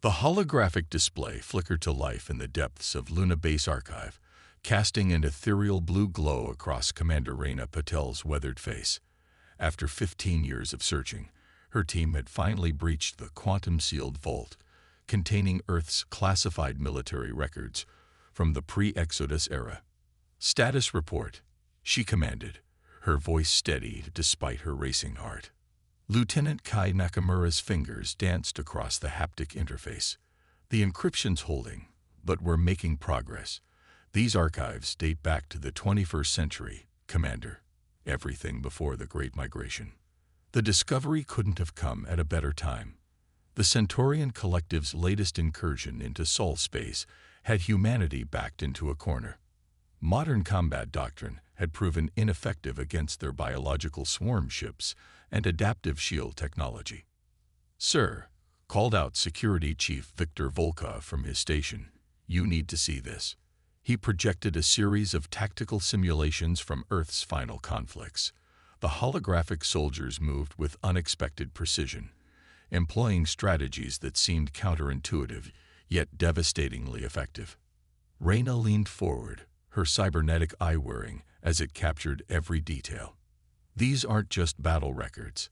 The holographic display flickered to life in the depths of Luna Base Archive, casting an ethereal blue glow across Commander Reyna Patel's weathered face. After 15 years of searching, her team had finally breached the quantum-sealed vault, containing Earth's classified military records from the pre-Exodus era. "Status report," she commanded, her voice steady despite her racing heart. Lieutenant Kai Nakamura's fingers danced across the haptic interface. "The encryption's holding, but we're making progress. These archives date back to the 21st century, Commander. Everything before the Great Migration. The discovery couldn't have come at a better time. The Centaurian Collective's latest incursion into Sol space had humanity backed into a corner. Modern combat doctrine had proven ineffective against their biological swarm ships and adaptive shield technology. "Sir," called out Security Chief Victor Volkov from his station, "you need to see this." He projected a series of tactical simulations from Earth's final conflicts. The holographic soldiers moved with unexpected precision, employing strategies that seemed counterintuitive, yet devastatingly effective. Reyna leaned forward, her cybernetic eye whirring as it captured every detail. These aren't just battle records.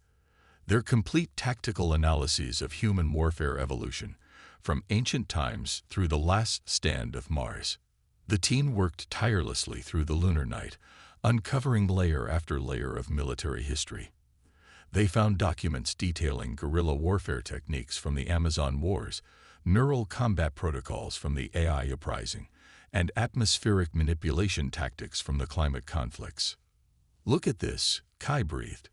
They're complete tactical analyses of human warfare evolution, from ancient times through the last stand of Mars. The team worked tirelessly through the lunar night, uncovering layer after layer of military history. They found documents detailing guerrilla warfare techniques from the Amazon Wars, neural combat protocols from the AI uprising, and atmospheric manipulation tactics from the climate conflicts. "Look at this," Kai breathed,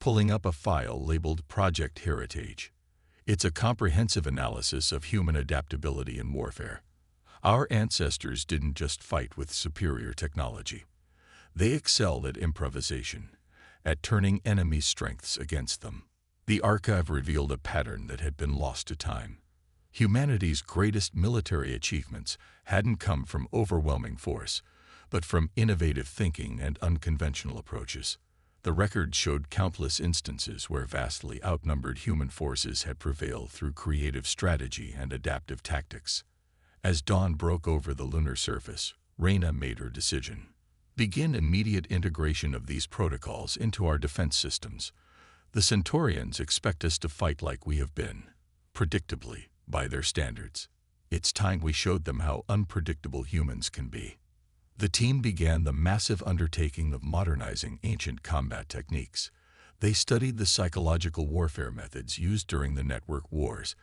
pulling up a file labeled Project Heritage. "It's a comprehensive analysis of human adaptability in warfare. Our ancestors didn't just fight with superior technology. They excelled at improvisation, at turning enemy strengths against them." The archive revealed a pattern that had been lost to time. Humanity's greatest military achievements hadn't come from overwhelming force, but from innovative thinking and unconventional approaches. The record showed countless instances where vastly outnumbered human forces had prevailed through creative strategy and adaptive tactics. As dawn broke over the lunar surface, Reyna made her decision. "Begin immediate integration of these protocols into our defense systems. The Centaurians expect us to fight like we have been, predictably, by their standards. It's time we showed them how unpredictable humans can be." The team began the massive undertaking of modernizing ancient combat techniques. They studied the psychological warfare methods used during the network wars,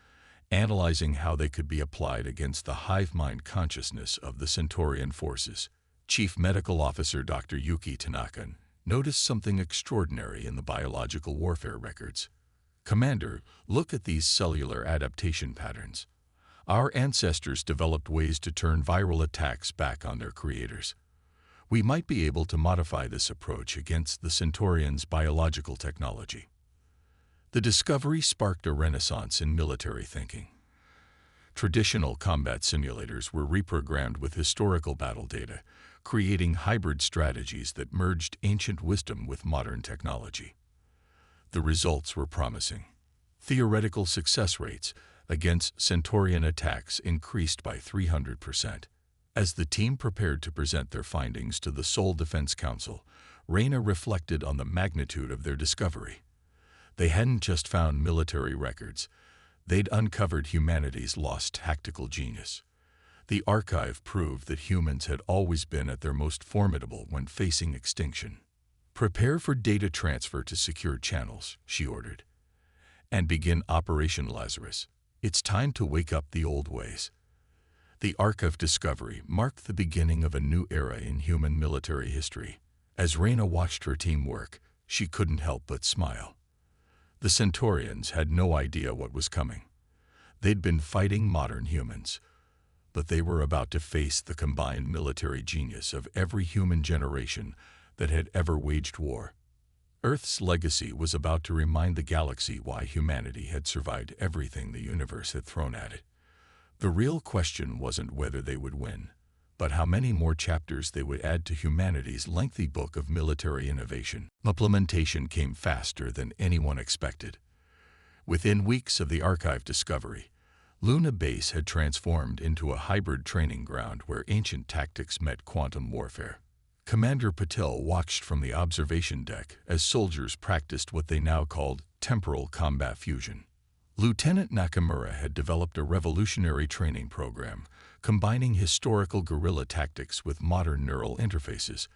analyzing how they could be applied against the hive mind consciousness of the Centaurian forces. Chief Medical Officer Dr. Yuki Tanaka noticed something extraordinary in the biological warfare records. "Commander, look at these cellular adaptation patterns. Our ancestors developed ways to turn viral attacks back on their creators. We might be able to modify this approach against the Centaurians' biological technology." The discovery sparked a renaissance in military thinking. Traditional combat simulators were reprogrammed with historical battle data, creating hybrid strategies that merged ancient wisdom with modern technology. The results were promising. Theoretical success rates against Centaurian attacks increased by 300%. As the team prepared to present their findings to the Sol Defense Council, Reyna reflected on the magnitude of their discovery. They hadn't just found military records, they'd uncovered humanity's lost tactical genius. The archive proved that humans had always been at their most formidable when facing extinction. "Prepare for data transfer to secure channels," she ordered. "And begin Operation Lazarus. It's time to wake up the old ways." The archive discovery marked the beginning of a new era in human military history. As Reyna watched her team work, she couldn't help but smile. The Centaurians had no idea what was coming. They'd been fighting modern humans, but they were about to face the combined military genius of every human generation that had ever waged war. Earth's legacy was about to remind the galaxy why humanity had survived everything the universe had thrown at it. The real question wasn't whether they would win, but how many more chapters they would add to humanity's lengthy book of military innovation. Implementation came faster than anyone expected. Within weeks of the archive discovery, Luna Base had transformed into a hybrid training ground where ancient tactics met quantum warfare. Commander Patel watched from the observation deck as soldiers practiced what they now called temporal combat fusion. Lieutenant Nakamura had developed a revolutionary training program, combining historical guerrilla tactics with modern neural interfaces.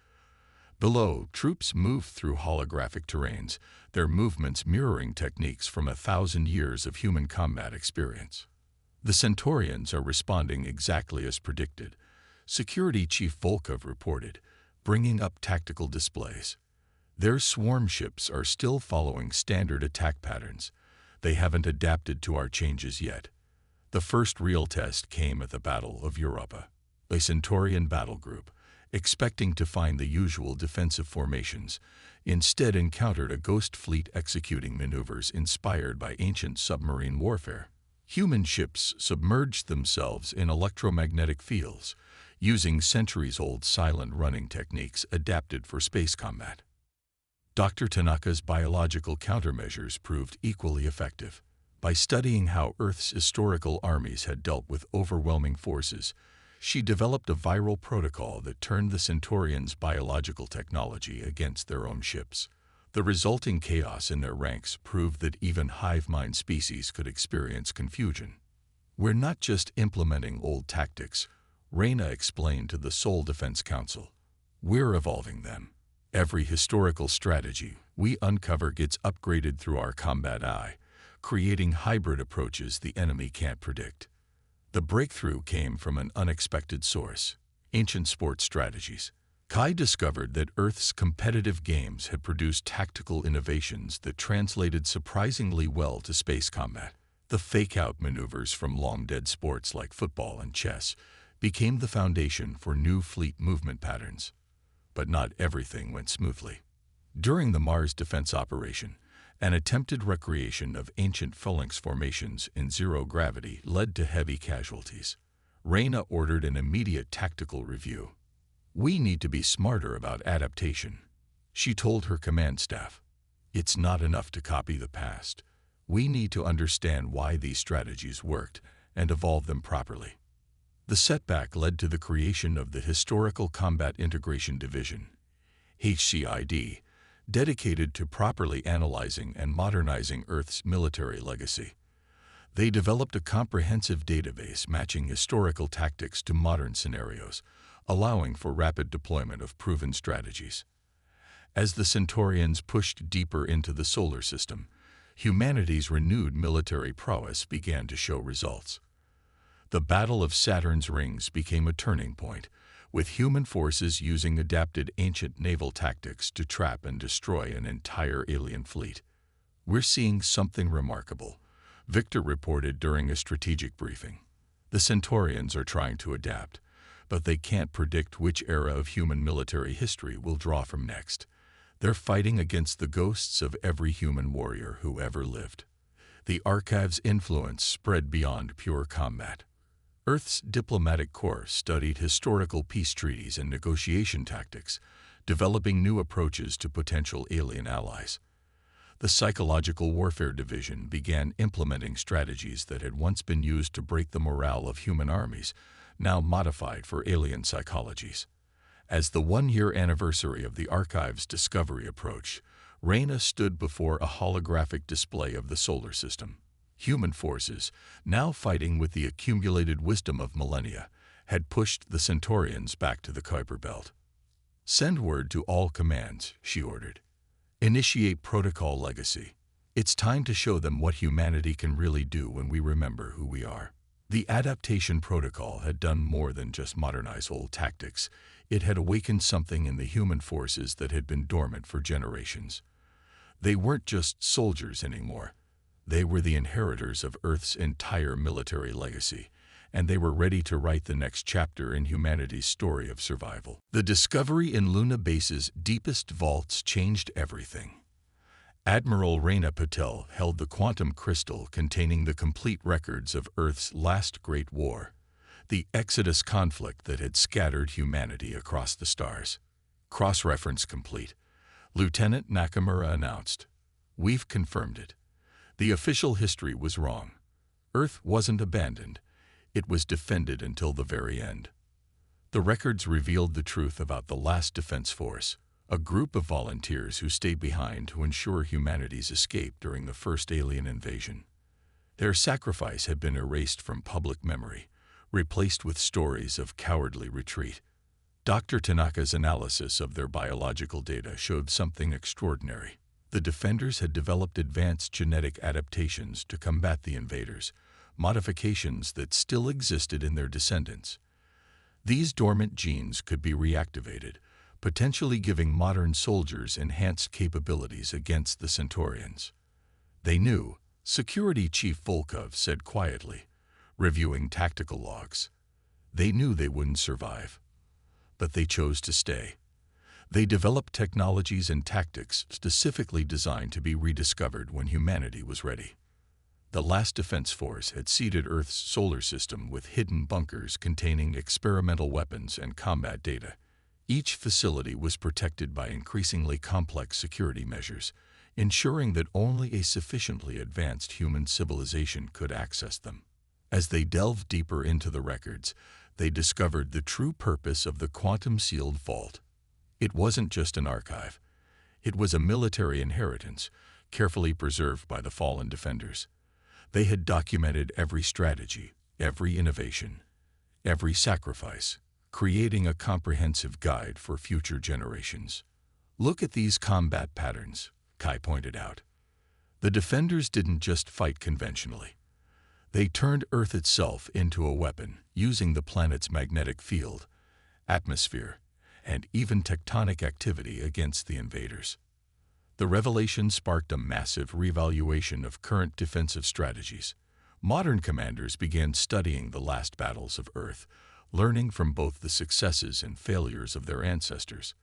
Below, troops moved through holographic terrains, their movements mirroring techniques from 1,000 years of human combat experience. The Centaurians are responding exactly as predicted, Security Chief Volkov reported, bringing up tactical displays. Their swarm ships are still following standard attack patterns. They haven't adapted to our changes yet. The first real test came at the Battle of Europa. A Centaurian battle group, expecting to find the usual defensive formations, instead encountered a ghost fleet executing maneuvers inspired by ancient submarine warfare. Human ships submerged themselves in electromagnetic fields, using centuries-old silent running techniques adapted for space combat. Dr. Tanaka's biological countermeasures proved equally effective. By studying how Earth's historical armies had dealt with overwhelming forces, she developed a viral protocol that turned the Centaurians' biological technology against their own ships. The resulting chaos in their ranks proved that even hive mind species could experience confusion. "We're not just implementing old tactics," Reyna explained to the Seoul Defense Council. "We're evolving them. Every historical strategy we uncover gets upgraded through our combat eye, creating hybrid approaches the enemy can't predict." The breakthrough came from an unexpected source: ancient sports strategies. Kai discovered that Earth's competitive games had produced tactical innovations that translated surprisingly well to space combat. The fake-out maneuvers from long-dead sports like football and chess became the foundation for new fleet movement patterns. But not everything went smoothly. During the Mars defense operation, an attempted recreation of ancient phalanx formations in zero gravity led to heavy casualties. Reyna ordered an immediate tactical review. "We need to be smarter about adaptation," she told her command staff. "It's not enough to copy the past. We need to understand why these strategies worked and evolve them properly." The setback led to the creation of the Historical Combat Integration Division, HCID, dedicated to properly analyzing and modernizing Earth's military legacy. They developed a comprehensive database matching historical tactics to modern scenarios, allowing for rapid deployment of proven strategies. As the Centaurians pushed deeper into the solar system, humanity's renewed military prowess began to show results. The Battle of Saturn's Rings became a turning point, with human forces using adapted ancient naval tactics to trap and destroy an entire alien fleet. "We're seeing something remarkable," Victor reported during a strategic briefing. "The Centaurians are trying to adapt, but they can't predict which era of human military history will draw from next. They're fighting against the ghosts of every human warrior who ever lived." The archive's influence spread beyond pure combat. Earth's diplomatic corps studied historical peace treaties and negotiation tactics, developing new approaches to potential alien allies. The Psychological Warfare Division began implementing strategies that had once been used to break the morale of human armies, now modified for alien psychologies. As the one-year anniversary of the archive's discovery approached, Reyna stood before a holographic display of the solar system. Human forces, now fighting with the accumulated wisdom of millennia, had pushed the Centaurians back to the Kuiper Belt. "Send word to all commands," she ordered. "Initiate Protocol Legacy. It's time to show them what humanity can really do when we remember who we are." The adaptation protocol had done more than just modernize old tactics. It had awakened something in the human forces that had been dormant for generations. They weren't just soldiers anymore. They were the inheritors of Earth's entire military legacy, and they were ready to write the next chapter in humanity's story of survival. The discovery in Luna Base's deepest vaults changed everything. Admiral Reyna Patel held the quantum crystal containing the complete records of Earth's last great war, the Exodus conflict that had scattered humanity across the stars. "Cross-reference complete," Lieutenant Nakamura announced. "We've confirmed it. The official history was wrong. Earth wasn't abandoned. It was defended until the very end. The records revealed the truth about the last Defense Force, a group of volunteers who stayed behind to ensure humanity's escape during the first alien invasion. Their sacrifice had been erased from public memory, replaced with stories of cowardly retreat. Dr. Tanaka's analysis of their biological data showed something extraordinary. The defenders had developed advanced genetic adaptations to combat the invaders, modifications that still existed in their descendants. These dormant genes could be reactivated, potentially giving modern soldiers enhanced capabilities against the Centaurians. They knew, Security Chief Volkov said quietly, reviewing tactical logs. They knew they wouldn't survive. But they chose to stay. They developed technologies and tactics specifically designed to be rediscovered when humanity was ready. The last Defense Force had seeded Earth's solar system with hidden bunkers containing experimental weapons and combat data. Each facility was protected by increasingly complex security measures, ensuring that only a sufficiently advanced human civilization could access them. As they delved deeper into the records, they discovered the true purpose of the quantum-sealed vault. It wasn't just an archive. It was a military inheritance, carefully preserved by the fallen defenders. They had documented every strategy, every innovation, every sacrifice, creating a comprehensive guide for future generations. Look at these combat patterns, Kai pointed out. The defenders didn't just fight conventionally. They turned Earth itself into a weapon, using the planet's magnetic field, atmosphere, and even tectonic activity against the invaders. The revelation sparked a massive reevaluation of current defensive strategies. Modern commanders began studying the last battles of Earth, learning from both the successes and failures of their ancestors.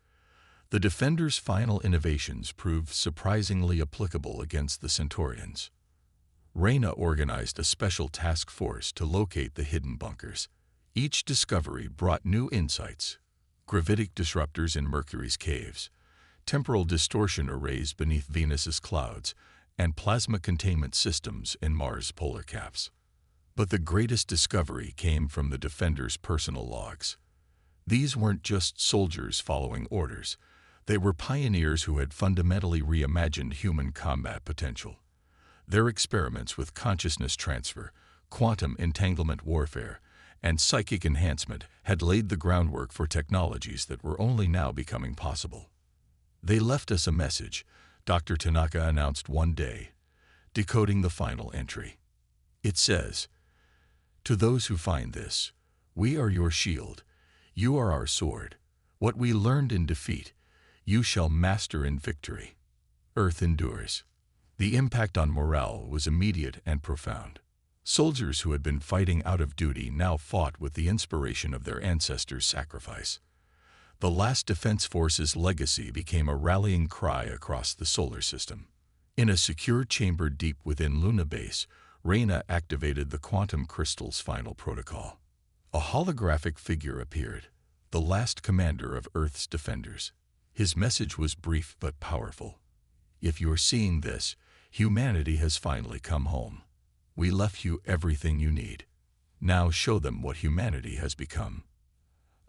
The defenders' final innovations proved surprisingly applicable against the Centaurians. Reyna organized a special task force to locate the hidden bunkers. Each discovery brought new insights: gravitic disruptors in Mercury's caves, temporal distortion arrays beneath Venus's clouds, and plasma containment systems in Mars' polar caps. But the greatest discovery came from the defenders' personal logs. These weren't just soldiers following orders. They were pioneers who had fundamentally reimagined human combat potential. Their experiments with consciousness transfer, quantum entanglement warfare, and psychic enhancement had laid the groundwork for technologies that were only now becoming possible. They left us a message, Dr. Tanaka announced one day, decoding the final entry. It says, "To those who find this, we are your shield. You are our sword. What we learned in defeat, you shall master in victory." Earth endures. The impact on morale was immediate and profound. Soldiers who had been fighting out of duty now fought with the inspiration of their ancestors' sacrifice. The last Defense Force's legacy became a rallying cry across the solar system. In a secure chamber deep within Luna Base, Reyna activated the quantum crystal's final protocol. A holographic figure appeared, the last commander of Earth's defenders. His message was brief but powerful. "If you're seeing this, humanity has finally come home. We left you everything you need. Now show them what humanity has become."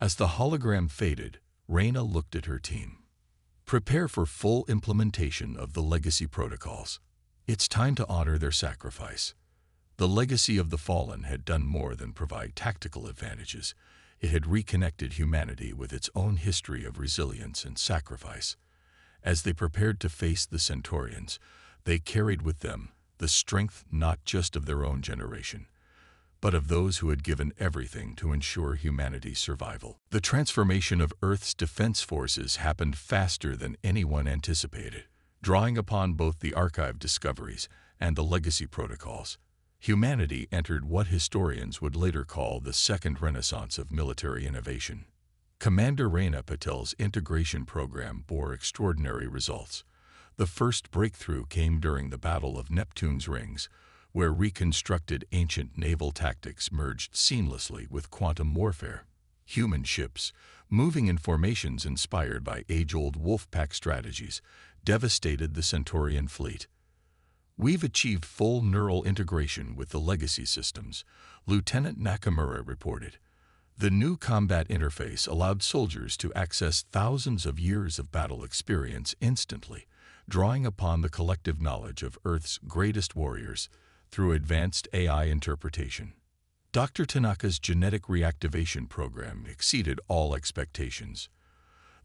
As the hologram faded, Reyna looked at her team. "Prepare for full implementation of the legacy protocols. It's time to honor their sacrifice." The legacy of the fallen had done more than provide tactical advantages. It had reconnected humanity with its own history of resilience and sacrifice. As they prepared to face the Centaurians, they carried with them the strength not just of their own generation, but of those who had given everything to ensure humanity's survival. The transformation of Earth's defense forces happened faster than anyone anticipated, drawing upon both the archive discoveries and the legacy protocols. Humanity entered what historians would later call the Second Renaissance of military innovation. Commander Reyna Patel's integration program bore extraordinary results. The first breakthrough came during the Battle of Neptune's Rings, where reconstructed ancient naval tactics merged seamlessly with quantum warfare. Human ships, moving in formations inspired by age-old wolfpack strategies, devastated the Centaurian fleet. We've achieved full neural integration with the legacy systems, Lieutenant Nakamura reported. The new combat interface allowed soldiers to access thousands of years of battle experience instantly, drawing upon the collective knowledge of Earth's greatest warriors through advanced AI interpretation. Dr. Tanaka's genetic reactivation program exceeded all expectations.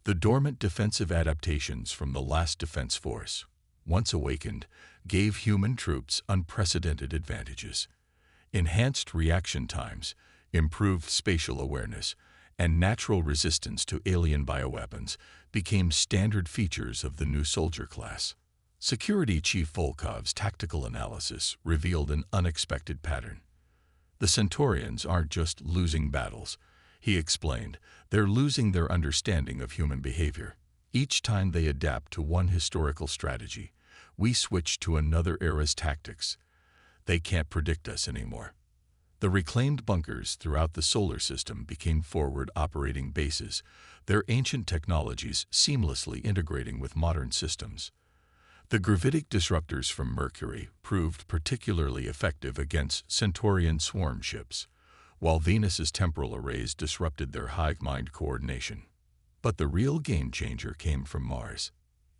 The dormant defensive adaptations from the last defense force, once awakened, gave human troops unprecedented advantages. Enhanced reaction times, improved spatial awareness, and natural resistance to alien bioweapons became standard features of the new soldier class. Security Chief Volkov's tactical analysis revealed an unexpected pattern. The Centaurians aren't just losing battles, he explained, they're losing their understanding of human behavior. Each time they adapt to one historical strategy, we switch to another era's tactics. They can't predict us anymore. The reclaimed bunkers throughout the solar system became forward operating bases, their ancient technologies seamlessly integrating with modern systems. The gravitic disruptors from Mercury proved particularly effective against Centaurian swarm ships, while Venus's temporal arrays disrupted their hive mind coordination. But the real game changer came from Mars.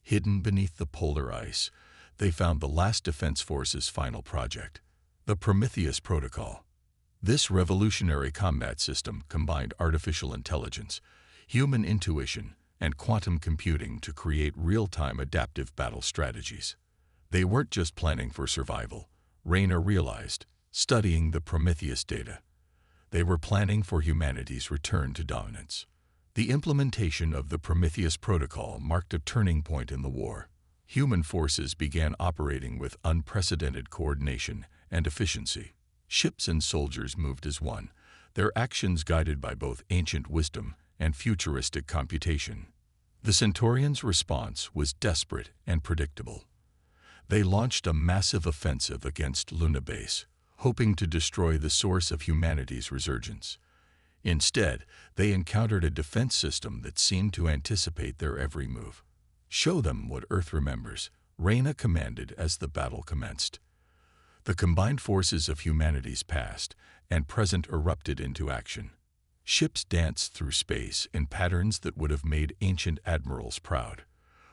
Hidden beneath the polar ice, they found the last Defense Force's final project, the Prometheus Protocol. This revolutionary combat system combined artificial intelligence, human intuition, and quantum computing to create real-time adaptive battle strategies. They weren't just planning for survival, Rayna realized, studying the Prometheus data. They were planning for humanity's return to dominance. The implementation of the Prometheus Protocol marked a turning point in the war. Human forces began operating with unprecedented coordination and efficiency. Ships and soldiers moved as one, their actions guided by both ancient wisdom and futuristic computation. The Centaurians' response was desperate and predictable. They launched a massive offensive against Luna Base, hoping to destroy the source of humanity's resurgence. Instead, they encountered a defense system that seemed to anticipate their every move. "Show them what Earth remembers," Rayna commanded as the battle commenced. The combined forces of humanity's past and present erupted into action. Ships danced through space in patterns that would have made ancient admirals proud,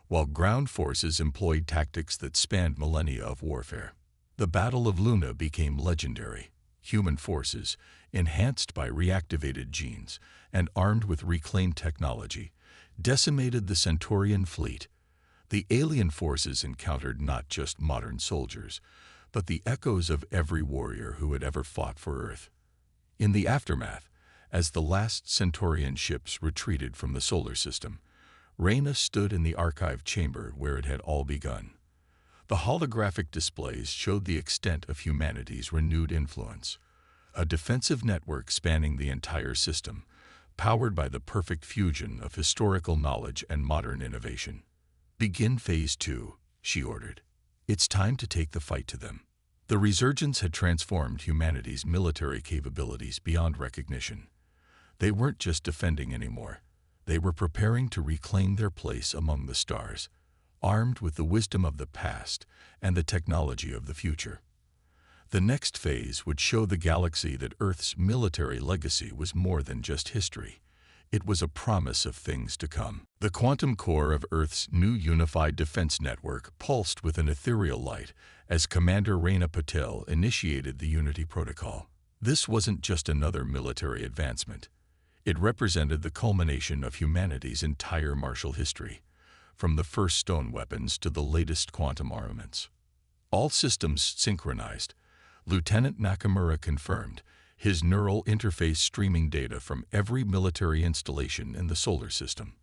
while ground forces employed tactics that spanned millennia of warfare. The Battle of Luna became legendary. Human forces, enhanced by reactivated genes and armed with reclaimed technology, decimated the Centaurian fleet. The alien forces encountered not just modern soldiers, but the echoes of every warrior who had ever fought for Earth. In the aftermath, as the last Centaurian ships retreated from the solar system, Rayna stood in the archive chamber where it had all begun. The holographic displays showed the extent of humanity's renewed influence, a defensive network spanning the entire system, powered by the perfect fusion of historical knowledge and modern innovation. "Begin Phase 2, she ordered. "It's time to take the fight to them." The resurgence had transformed humanity's military capabilities beyond recognition. They weren't just defending anymore. They were preparing to reclaim their place among the stars, armed with the wisdom of the past and the technology of the future. The next phase would show the galaxy that Earth's military legacy was more than just history. It was a promise of things to come. The quantum core of Earth's new unified defense network pulsed with an ethereal light as Commander Rayna Patel initiated the Unity Protocol. This wasn't just another military advancement. It represented the culmination of humanity's entire martial history, from the first stone weapons to the latest quantum armaments. All systems synchronized, Lieutenant Nakamura confirmed, his neural interface streaming data from every military installation in the solar system.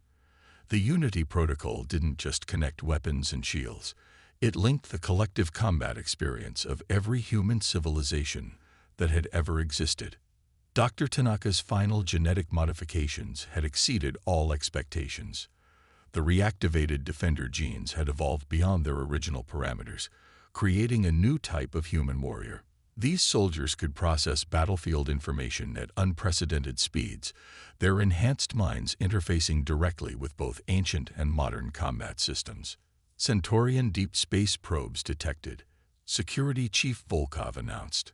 The Unity Protocol didn't just connect weapons and shields. It linked the collective combat experience of every human civilization that had ever existed. Dr. Tanaka's final genetic modifications had exceeded all expectations. The reactivated defender genes had evolved beyond their original parameters, creating a new type of human warrior. These soldiers could process battlefield information at unprecedented speeds, their enhanced minds interfacing directly with both ancient and modern combat systems. Centaurian deep space probes detected, Security Chief Volkov announced.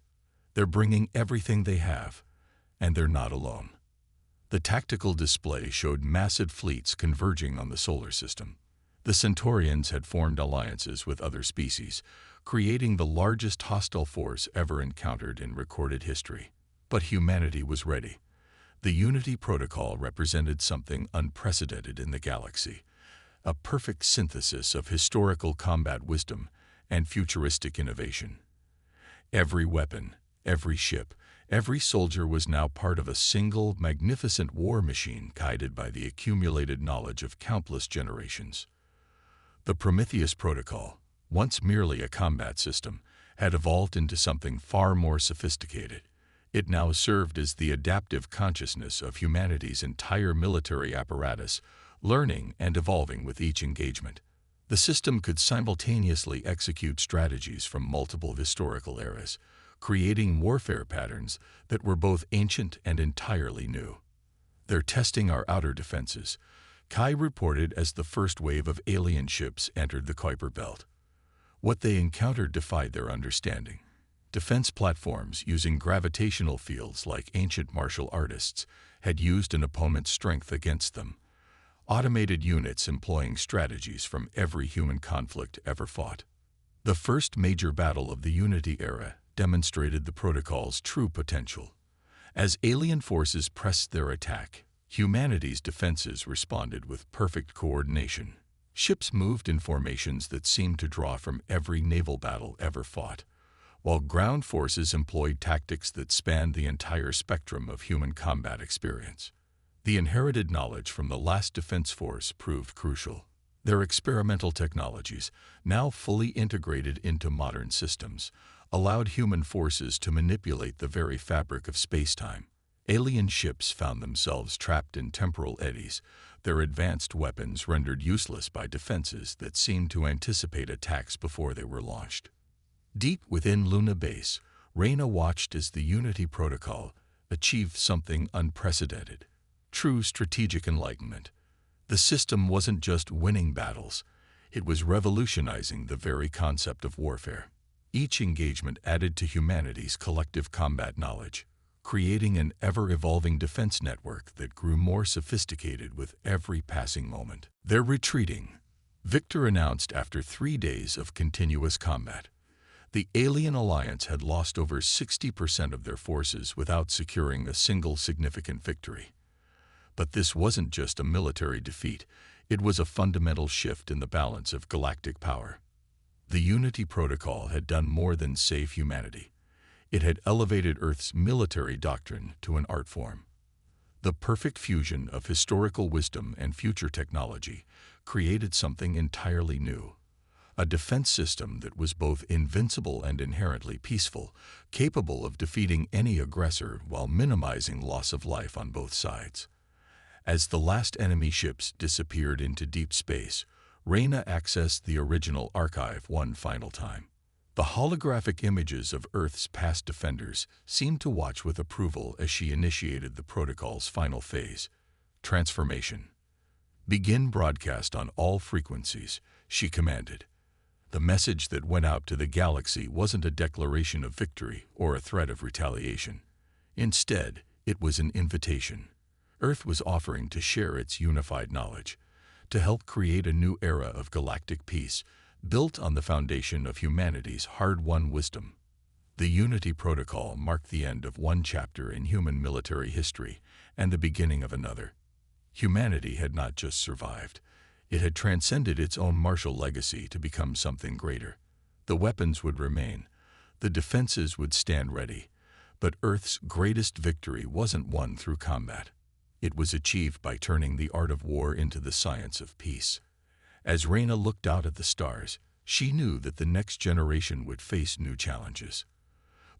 They're bringing everything they have, and they're not alone. The tactical display showed massive fleets converging on the solar system. The Centaurians had formed alliances with other species, creating the largest hostile force ever encountered in recorded history. But humanity was ready. The Unity Protocol represented something unprecedented in the galaxy, a perfect synthesis of historical combat wisdom and futuristic innovation. Every weapon, every ship, every soldier was now part of a single, magnificent war machine guided by the accumulated knowledge of countless generations. The Prometheus Protocol, once merely a combat system, had evolved into something far more sophisticated. It now served as the adaptive consciousness of humanity's entire military apparatus, learning and evolving with each engagement. The system could simultaneously execute strategies from multiple historical eras, creating warfare patterns that were both ancient and entirely new. "They're testing our outer defenses," Kai reported as the first wave of alien ships entered the Kuiper Belt. What they encountered defied their understanding. Defense platforms using gravitational fields like ancient martial artists had used an opponent's strength against them. Automated units employing strategies from every human conflict ever fought. The first major battle of the Unity era demonstrated the protocol's true potential. As alien forces pressed their attack, humanity's defenses responded with perfect coordination. Ships moved in formations that seemed to draw from every naval battle ever fought, while ground forces employed tactics that spanned the entire spectrum of human combat experience. The inherited knowledge from the last defense force proved crucial. Their experimental technologies, now fully integrated into modern systems, allowed human forces to manipulate the very fabric of space-time. Alien ships found themselves trapped in temporal eddies, their advanced weapons rendered useless by defenses that seemed to anticipate attacks before they were launched. Deep within Luna Base, Reyna watched as the Unity Protocol achieved something unprecedented. True strategic enlightenment. The system wasn't just winning battles, it was revolutionizing the very concept of warfare. Each engagement added to humanity's collective combat knowledge, creating an ever-evolving defense network that grew more sophisticated with every passing moment. "They're retreating," Victor announced after 3 days of continuous combat. The alien alliance had lost over 60% of their forces without securing a single significant victory. But this wasn't just a military defeat, it was a fundamental shift in the balance of galactic power. The Unity Protocol had done more than save humanity. It had elevated Earth's military doctrine to an art form. The perfect fusion of historical wisdom and future technology created something entirely new. A defense system that was both invincible and inherently peaceful, capable of defeating any aggressor while minimizing loss of life on both sides. As the last enemy ships disappeared into deep space, Reyna accessed the original archive one final time. The holographic images of Earth's past defenders seemed to watch with approval as she initiated the protocol's final phase, transformation. "Begin broadcast on all frequencies," she commanded. The message that went out to the galaxy wasn't a declaration of victory or a threat of retaliation. Instead, it was an invitation. Earth was offering to share its unified knowledge, to help create a new era of galactic peace, built on the foundation of humanity's hard-won wisdom. The Unity Protocol marked the end of one chapter in human military history and the beginning of another. Humanity had not just survived, it had transcended its own martial legacy to become something greater. The weapons would remain, the defenses would stand ready, but Earth's greatest victory wasn't won through combat. It was achieved by turning the art of war into the science of peace. As Reyna looked out at the stars, she knew that the next generation would face new challenges.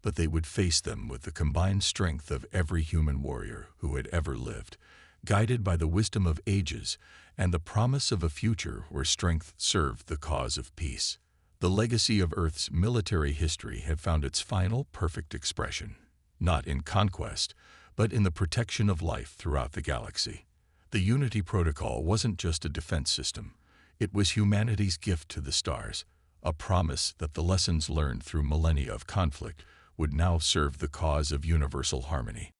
But they would face them with the combined strength of every human warrior who had ever lived, guided by the wisdom of ages and the promise of a future where strength served the cause of peace. The legacy of Earth's military history had found its final perfect expression, not in conquest, but in the protection of life throughout the galaxy. The Unity Protocol wasn't just a defense system, it was humanity's gift to the stars, a promise that the lessons learned through millennia of conflict would now serve the cause of universal harmony.